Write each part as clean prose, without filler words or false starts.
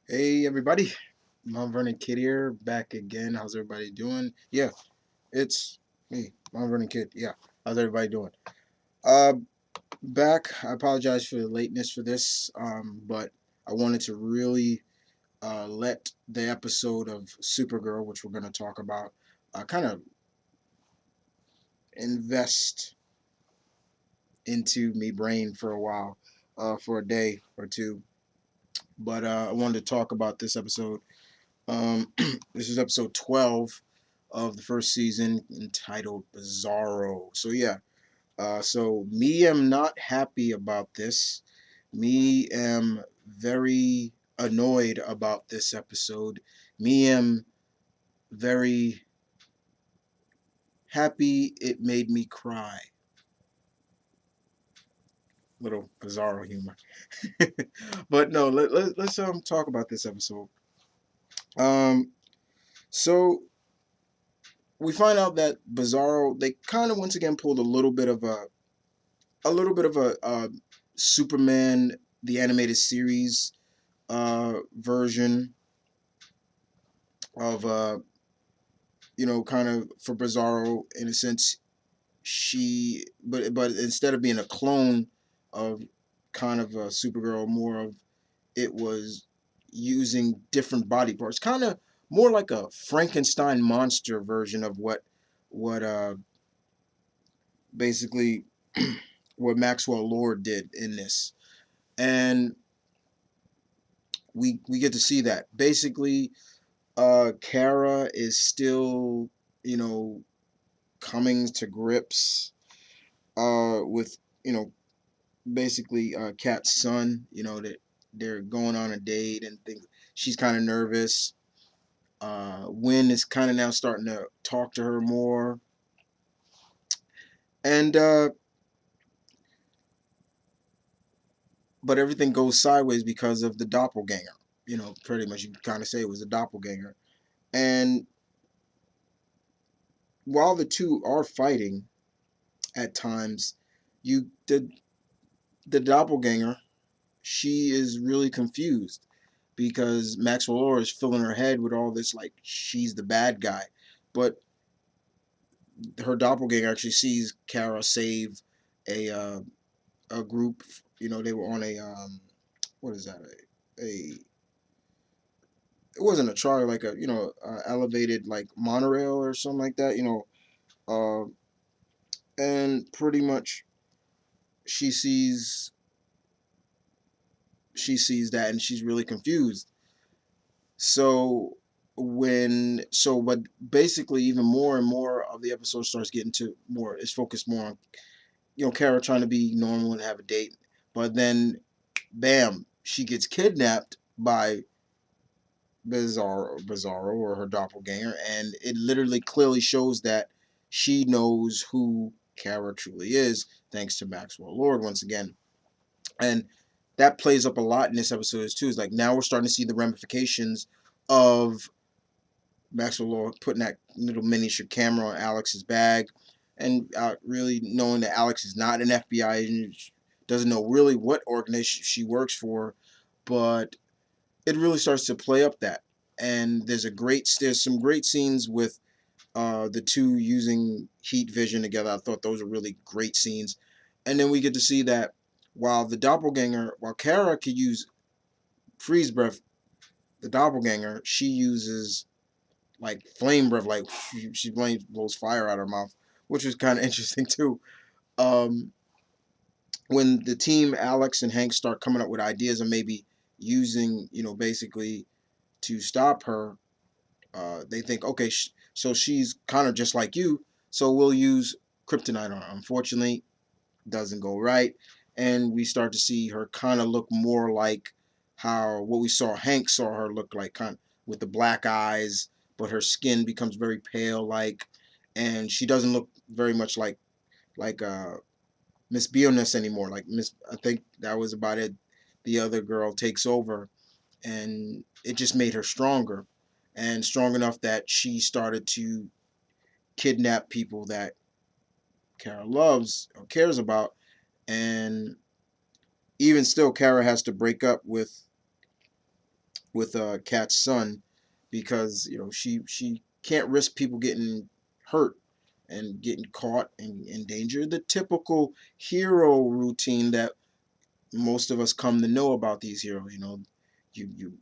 Hey everybody, Mount Vernon Kid here, back again. How's everybody doing? Yeah, it's me, Mount Vernon Kid. Yeah, how's everybody doing? Uh, back. I apologize for the lateness for this, but I wanted to really let the episode of Supergirl, which we're going to talk about, kind of invest into me brain for a while, for a day or two. But I wanted to talk about this episode. This is episode 12 of the first season entitled Bizarro. So yeah, so me am not happy about this. Me am very annoyed about this episode. Me am very happy it made me cry. Little Bizarro humor. But no, let's talk about this episode. Um so we find out that Bizarro, they kind of once again pulled a little bit of a Superman the animated series version of kind of for Bizarro in a sense. But instead of being a clone of kind of a Supergirl, more of it was using different body parts, kind of more like a Frankenstein monster version of what basically what Maxwell Lord did in this. And we get to see that basically Kara is still, you know, coming to grips with, basically Kat's son, that they're going on a date and things. She's kind of nervous. Wynn is kind of now starting to talk to her more. And but everything goes sideways because of the doppelganger. Pretty much you can kind of say it was a doppelganger. And while the two are fighting at times, you the doppelganger, she is really confused because Maxwell Lord is filling her head with all this like she's the bad guy, but her doppelganger actually sees Kara save a group. They were on a what is that, a it wasn't a trolley, like a elevated like monorail or something like that. Uh, and pretty much she sees that and she's really confused. But basically even more and more of the episode starts getting to more, it's focused more on, Kara trying to be normal and have a date. But then bam, she gets kidnapped by Bizarro or her doppelganger, and it literally clearly shows that she knows who Kara truly is, thanks to Maxwell Lord once again. And that plays up a lot in this episode too. Is like now we're starting to see the ramifications of Maxwell Lord putting that little miniature camera on Alex's bag, and really knowing that Alex is not an FBI agent, doesn't know really what organization she works for, but it really starts to play up that. And there's some great scenes with the two using heat vision together. I thought those were really great scenes. And then we get to see that while Kara could use freeze breath, the doppelganger, she uses like flame breath, like she blows fire out her mouth, which was kind of interesting too. Um, when the team, Alex and Hank, start coming up with ideas and maybe using, basically to stop her, they think, okay, so she's kind of just like you, so we'll use kryptonite on her. Unfortunately, doesn't go right, and we start to see her kind of look more like how what we saw Hank saw her look like, kind of with the black eyes, but her skin becomes very pale, like, and she doesn't look very much like Miss Bioness anymore. Like Miss, I think that was about it. The other girl takes over, and it just made her stronger, and strong enough that she started to kidnap people that Kara loves or cares about, and even still, Kara has to break up with with Kat's son, because she can't risk people getting hurt and getting caught and in danger. The typical hero routine that most of us come to know about these heroes. You you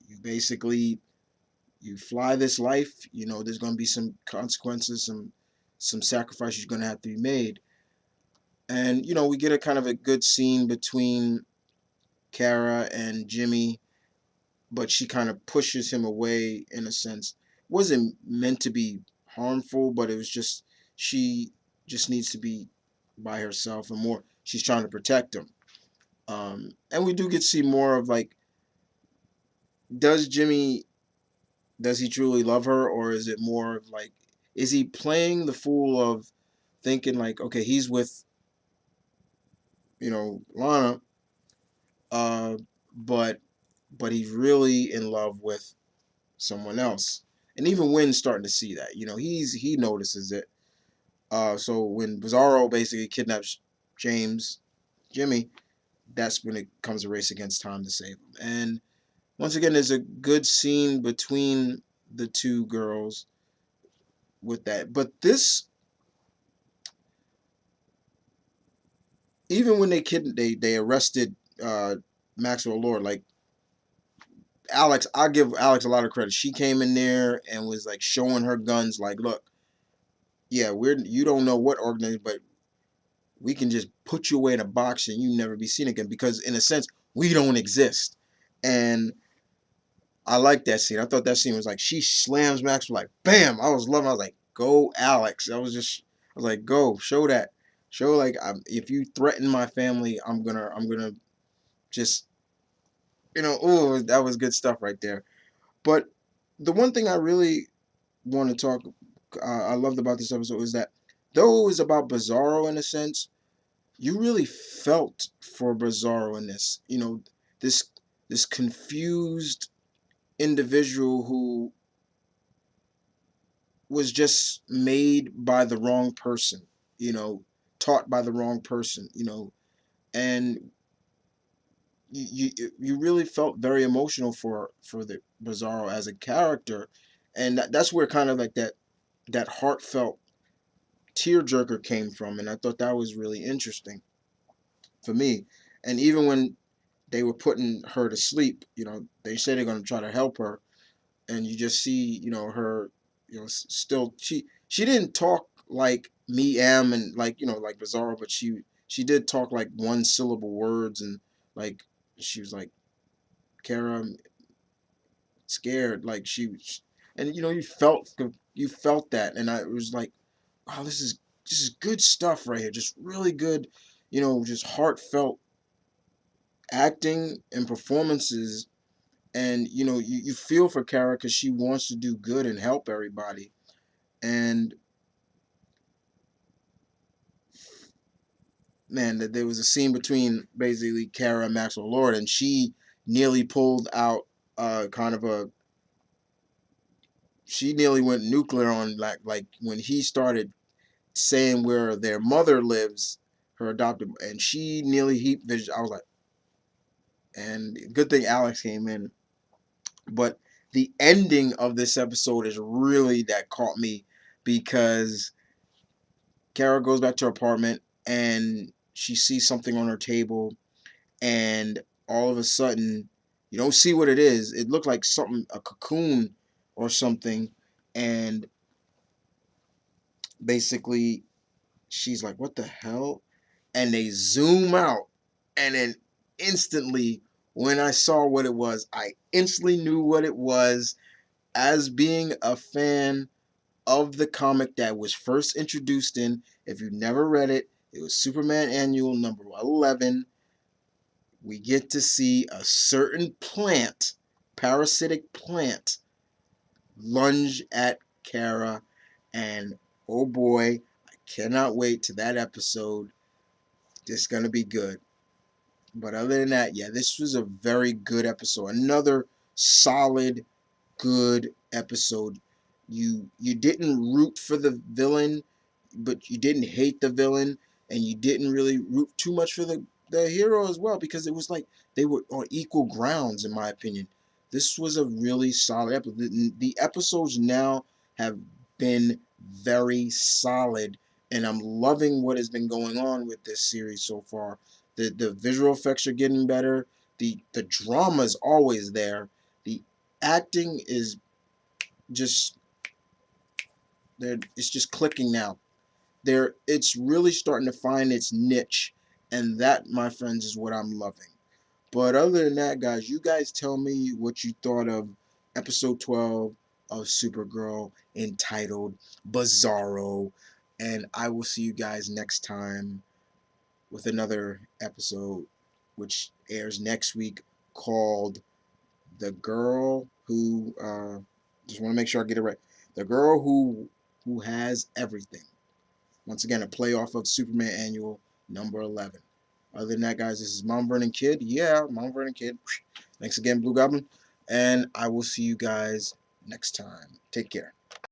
you basically you fly this life. There's going to be some consequences, some sacrifices going to have to be made. And we get a kind of a good scene between Kara and Jimmy, but she kind of pushes him away in a sense. It wasn't meant to be harmful, but it was just she just needs to be by herself, and more she's trying to protect him. And we do get to see more of, like, does Jimmy, does he truly love her, or is it more of like, is he playing the fool of thinking like, okay, he's with Lana, uh, but he's really in love with someone else. And even Wynn's starting to see that. He notices it. So when Bizarro basically kidnaps James, Jimmy, that's when it comes a race against time to save him. And once again, there's a good scene between the two girls with that. But this, even when they arrested Maxwell Lord, like, Alex, I give Alex a lot of credit. She came in there and was like showing her guns, like, look, yeah, you don't know what organization, but we can just put you away in a box and you never be seen again, because in a sense we don't exist. And I like that scene. I thought that scene was like, she slams Max like bam. I was loving. I was like, go Alex. I was like, go show that, show like, if you threaten my family, I'm gonna just oh, that was good stuff right there. But the one thing I really want to talk, I loved about this episode is that though it was about Bizarro in a sense, you really felt for Bizarro in this. This this confused individual who was just made by the wrong person, you know, taught by the wrong person, and you really felt very emotional for the Bizarro as a character, and that's where kind of like that heartfelt tearjerker came from, and I thought that was really interesting for me. And even when they were putting her to sleep, they say they're going to try to help her, and you just see, her, still she didn't talk like me am, and like, like Bizarro, but she did talk like one syllable words, and like she was like, Kara, I'm scared, like and you felt that, and I was like, wow, this is good stuff right here, just really good, just heartfelt acting and performances. And you feel for Kara because she wants to do good and help everybody. And man, that there was a scene between basically Kara and Maxwell Lord, and she nearly pulled out kind of a, she nearly went nuclear on, like when he started saying where their mother lives, her adopted, and she nearly heaped vision. I was like, and good thing Alex came in. But the ending of this episode is really that caught me, because Kara goes back to her apartment and she sees something on her table, and all of a sudden, you don't see what it is. It looked like something, a cocoon or something, and basically she's like, "What the hell?" And they zoom out, and then instantly, when I saw what it was, I instantly knew what it was, as being a fan of the comic that was first introduced in. If you never read it, it was Superman Annual number 11. We get to see a certain plant, parasitic plant, lunge at Kara, and oh boy, I cannot wait to that episode. It's gonna be good. But other than that, yeah, this was a very good episode. Another solid, good episode. You didn't root for the villain, but you didn't hate the villain, and you didn't really root too much for the hero as well, because it was like they were on equal grounds, in my opinion. this was a really solid episode. The episodes now have been very solid, and I'm loving what has been going on with this series so far. The visual effects are getting better. The drama is always there. The acting is just there. It's just clicking now. It's really starting to find its niche, and that, my friends, is what I'm loving. But other than that, guys, you guys tell me what you thought of episode 12 of Supergirl, entitled Bizarro. And I will see you guys next time with another episode, which airs next week, called The Girl Who, just want to make sure I get it right. The Girl Who Has Everything. Once again, a play off of Superman Annual number 11. Other than that, guys, this is Mount Vernon Kid. Yeah, Mount Vernon Kid. Thanks again, Blue Goblin. And I will see you guys next time. Take care.